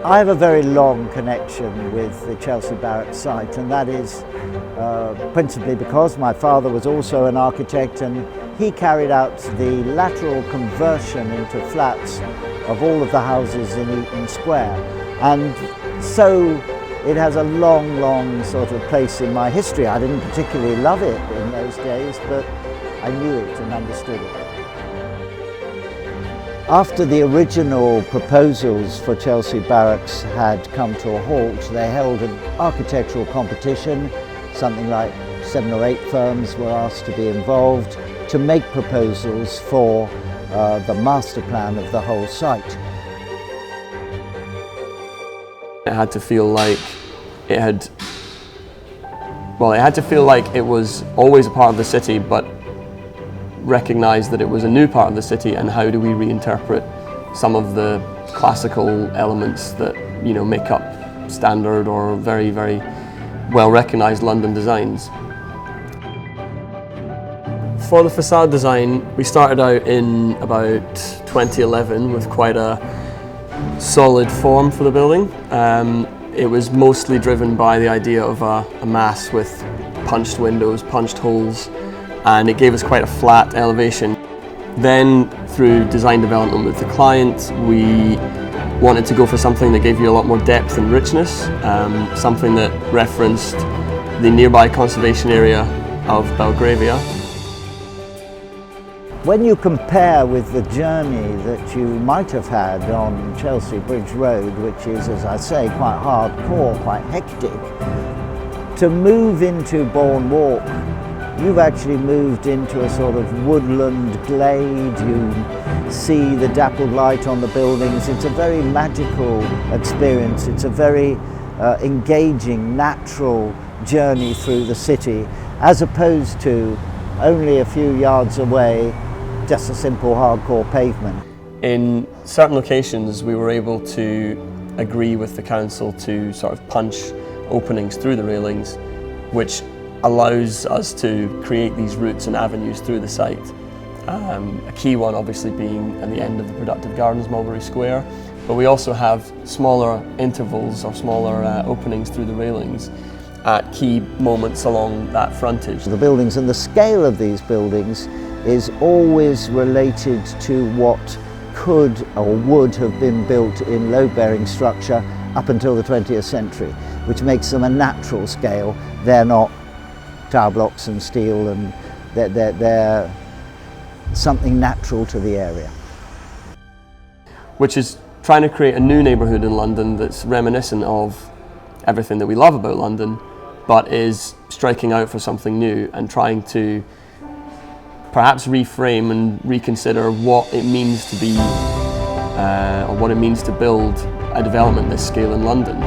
I have a very long connection with the Chelsea Barracks site, and that is principally because my father was also an architect, and he carried out the lateral conversion into flats of all of the houses in Eaton Square. And so it has a long sort of place in my history. I didn't particularly love it in those days, but I knew it and understood it. After the original proposals for Chelsea Barracks had come to a halt, they held an architectural competition. Something like 7 or 8 firms were asked to be involved to make proposals for the master plan of the whole site. It had to feel like it had, well, it had to feel like it was always a part of the city, but recognise that it was a new part of the city, and how do we reinterpret some of the classical elements that, you know, make up standard or very well recognised London designs. For the facade design, we started out in about 2011 with quite a solid form for the building. It was mostly driven by the idea of a mass with punched windows, punched holes, and it gave us quite a flat elevation. Then through design development with the client, we wanted to go for something that gave you a lot more depth and richness, something that referenced the nearby conservation area of Belgravia. When you compare with the journey that you might have had on Chelsea Bridge Road, which is, as I say, quite hardcore, quite hectic, to move into Bourne Walk, you've actually moved into a sort of woodland glade. You see the dappled light on the buildings. It's a very magical experience. It's a very engaging, natural journey through the city, as opposed to only a few yards away, just a simple hardcore pavement. In certain locations, we were able to agree with the council to sort of punch openings through the railings, which allows us to create these routes and avenues through the site. A key one obviously being at the end of the productive gardens, Mulberry Square, but we also have smaller intervals or smaller openings through the railings at key moments along that frontage. The buildings and the scale of these buildings is always related to what could or would have been built in load-bearing structure up until the 20th century, which makes them a natural scale. They're not tower blocks and steel, and they're something natural to the area. Which is trying to create a new neighbourhood in London that's reminiscent of everything that we love about London, but is striking out for something new and trying to perhaps reframe and reconsider what it means to be, or what it means to build a development this scale in London.